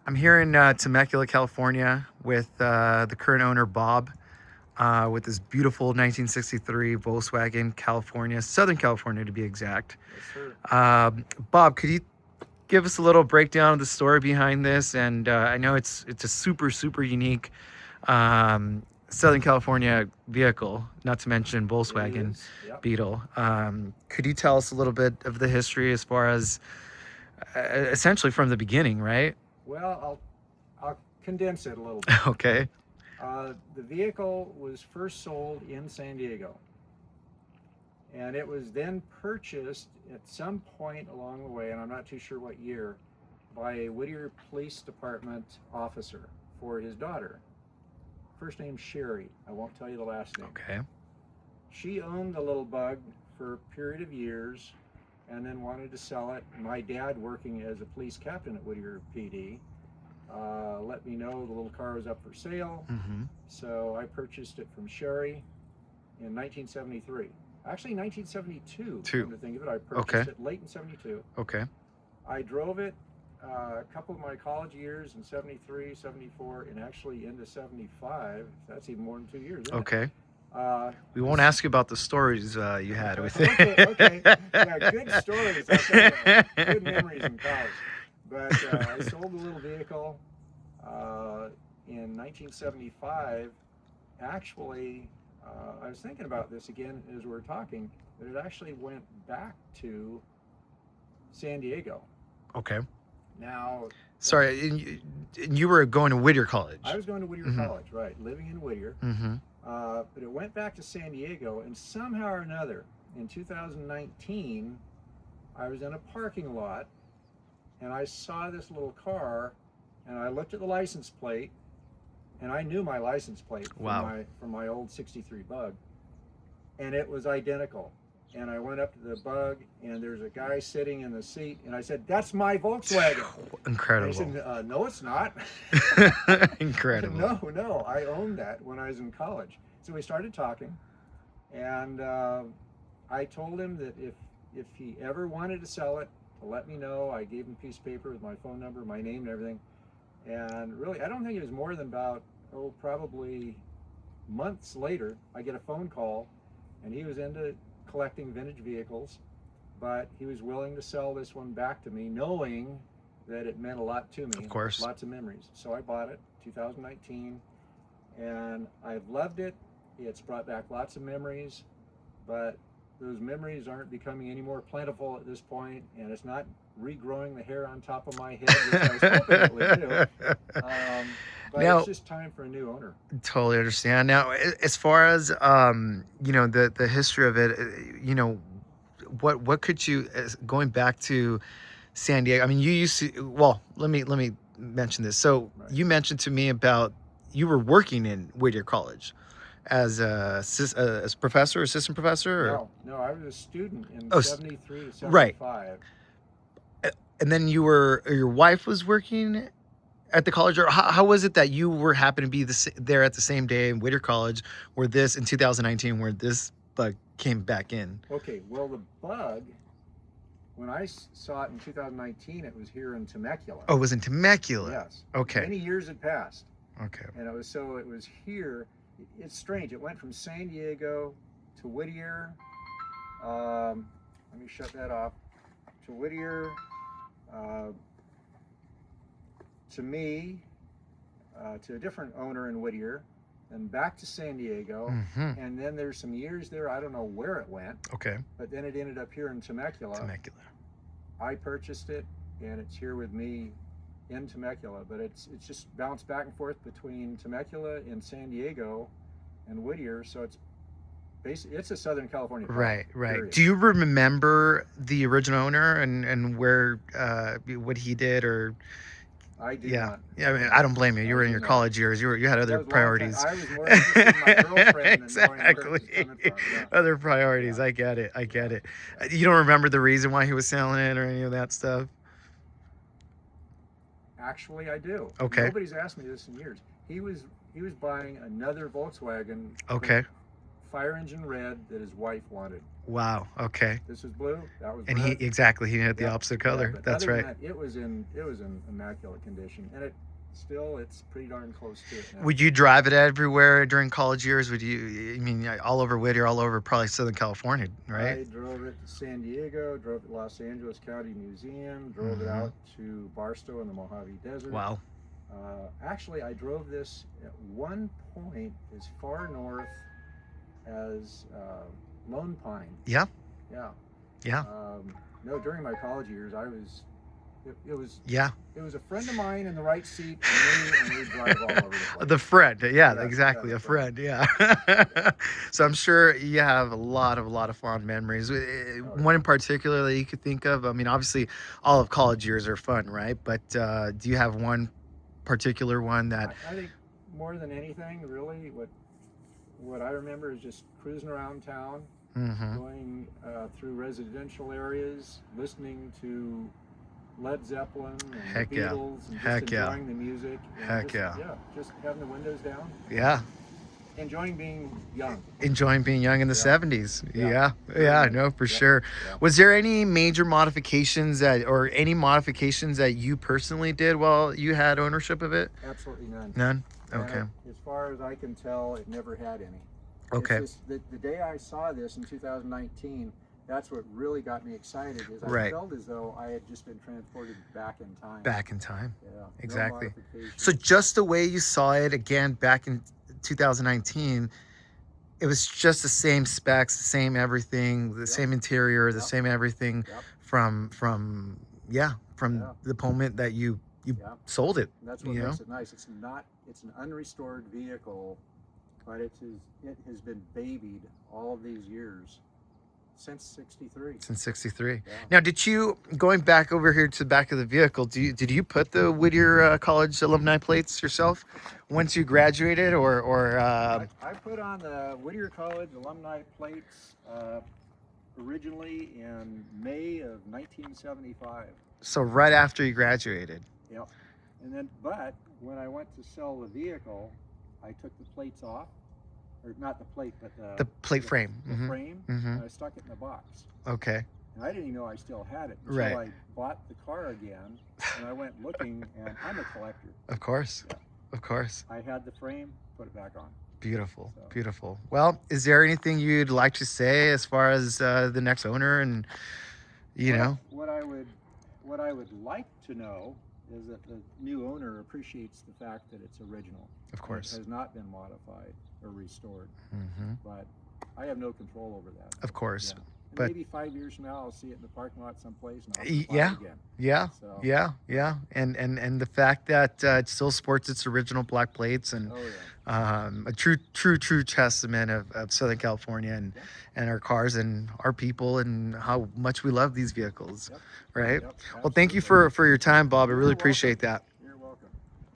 I'm here in Temecula, California, with the current owner, Bob, with this beautiful 1963 Volkswagen California, Southern California to be exact. Yes, sir. Bob, could you give us a little breakdown of the story behind this? And I know it's a super unique Southern California vehicle, not to mention It Volkswagen is. Yep. beetle. Could you tell us a little bit of the history as far as essentially from the beginning, right? Well, I'll condense it a little bit. Okay. The vehicle was first sold in San Diego, and it was then purchased at some point along the way, and I'm not too sure what year, by a Whittier Police Department officer for his daughter. First name Sherry. I won't tell you the last name. Okay. She owned the little bug for a period of years and then wanted to sell it. My dad, working as a police captain at Whittier PD, let me know the little car was up for sale. Mm-hmm. So I purchased it from Sherry in 1973. Actually, 1972, come to think of it. I purchased it late in 72. Okay. I drove it a couple of my college years in 73, 74, and actually into 75. That's even more than 2 years, isn't Okay. it? We won't ask you about the stories you had with it. Okay. Yeah, good stories. I'll tell you, good memories in college. But I sold the little vehicle in 1975. Actually, I was thinking about this again as we were talking, but it actually went back to San Diego. Okay. Now, Sorry, and you were going to Whittier College. I was going to Whittier College, right, living in Whittier. Mm-hmm. But it went back to San Diego, and somehow or another, in 2019, I was in a parking lot, and I saw this little car, and I looked at the license plate, and I knew my license plate from my old 63 Bug, and it was identical. And I went up to the Bug, and there's a guy sitting in the seat, and I said, "That's my Volkswagen." Incredible. And he said, "No, it's not." Incredible. No, I owned that when I was in college. So we started talking, and I told him that if he ever wanted to sell it, to let me know. I gave him a piece of paper with my phone number, my name, and everything. And really, I don't think it was more than about, probably months later, I get a phone call, and he was into collecting vintage vehicles, but he was willing to sell this one back to me, knowing that it meant a lot to me. Of course. Lots of memories. So I bought it, 2019, and I've loved it. It's brought back lots of memories, but those memories aren't becoming any more plentiful at this point, and it's not regrowing the hair on top of my head, which I was hoping it would do. But Now, it's just time for a new owner. Totally understand. Now, as far as the history of it, what could you, going back to San Diego? I mean, you used to. Well, let me mention this. So you mentioned to me about you were working in Whittier College as as professor, assistant professor. Or? No, I was a student in 73 to 75. Right. And then your wife was working at the college, or how was it that you were happened to be there at the same day in Whittier College, where this in 2019, where this bug came back in? Okay, well, the Bug, when I saw it in 2019, it was here in Temecula. Oh, it was in Temecula. Yes. Okay. Many years had passed. Okay. And it was here. It's strange. It went from San Diego to Whittier. Let me shut that off. To Whittier. To me, to a different owner in Whittier, and back to San Diego, and then there's some years there, I don't know where it went. Okay. But then it ended up here in Temecula. I purchased it, and it's here with me in Temecula, but it's just bounced back and forth between Temecula and San Diego and Whittier, so it's basically, it's a Southern California car, Right. period. Do you remember the original owner and where what he did, or? I do not. Yeah, I mean, I don't blame you. You were in your college years. You had other priorities. I was more interested in my girlfriend exactly. than knowing where it was coming from. Yeah. Other priorities. Yeah. I get it. You don't remember the reason why he was selling it or any of that stuff? Actually, I do. Okay. Nobody's asked me this in years. He was buying another Volkswagen. Okay. fire engine red that his wife wanted. Wow. Okay. This was blue. That was And red. he had the Yeah, opposite yeah, color. but That's other right. than that, it was in immaculate condition, and it's pretty darn close to it now. Would you drive it everywhere during college years? Would you? I mean, all over Whittier, all over probably Southern California, right? I drove it to San Diego, drove it to Los Angeles County Museum, drove it Mhm. out to Barstow in the Mojave Desert. Wow. Actually, I drove this at one point as far north as Lone Pine. Yeah. Yeah. Yeah. No, during my college years, I was. It was. Yeah. It was a friend of mine in the right seat, and we'd drive all over the place. The friend. Yeah, Yeah, exactly. the A friend. friend. Yeah. So I'm sure you have a lot of fond memories. One in particular that you could think of. I mean, obviously, all of college years are fun, right? But do you have one particular one that? I think more than anything, really, what I remember is just cruising around town, Mm-hmm. going through residential areas, listening to Led Zeppelin and Heck the yeah. Beatles, and Heck just yeah. enjoying the music. And Heck just, yeah. yeah, just having the windows down, Yeah. enjoying being young. Enjoying being young in the Yeah. 70s. Yeah. Yeah. Very Yeah, much. no, for Yeah. sure. Yeah. Was there any major modifications or any modifications that you personally did while you had ownership of it? Absolutely none. None? And Okay. as far as I can tell, it never had any. Okay. It's just the day I saw this in 2019, that's what really got me excited. Is I Right. felt as though I had just been transported back in time. Back in time. Yeah. no Exactly. modifications. So just the way you saw it again back in 2019, it was just the same specs, the same everything, the Yep. same interior, the Yep. same everything Yep. from Yeah. the moment that you Yeah. sold it. And that's what You makes know? it nice. It's an unrestored vehicle, but it has been babied all of these years since '63. Since 63. Yeah. Now, did you, going back over here to the back of the vehicle, did you put the Whittier College alumni plates yourself once you graduated, or I put on the Whittier College alumni plates originally in May of 1975. so right after you graduated? Yep. But when I went to sell the vehicle, I took the plates off, or not the plate, but The plate frame. the Mhm. frame, Mhm. and I stuck it in a box. Okay. And I didn't even know I still had it until Right. I bought the car again, and I went looking, and I'm a collector. Of course. Yeah. Of course. I had the frame, put it back on. Beautiful. So- Beautiful. Well, is there anything you'd like to say as far as the next owner and, you know? What I would like to know is that the new owner appreciates the fact that it's original. Of course. It has not been modified or restored, Hmm. but I have no control over that. Of course. Yeah. And But- maybe 5 years from now, I'll see it in the parking lot someplace, and I'll Y- buy yeah. it again. Yeah. So, Yeah. And the fact that it still sports its original black plates and oh yeah. a true testament of Southern California Yeah. and our cars and our people and how much we love these vehicles, Yep. right? Yep, Well, thank you absolutely. for your time, Bob. I You're really welcome. appreciate that.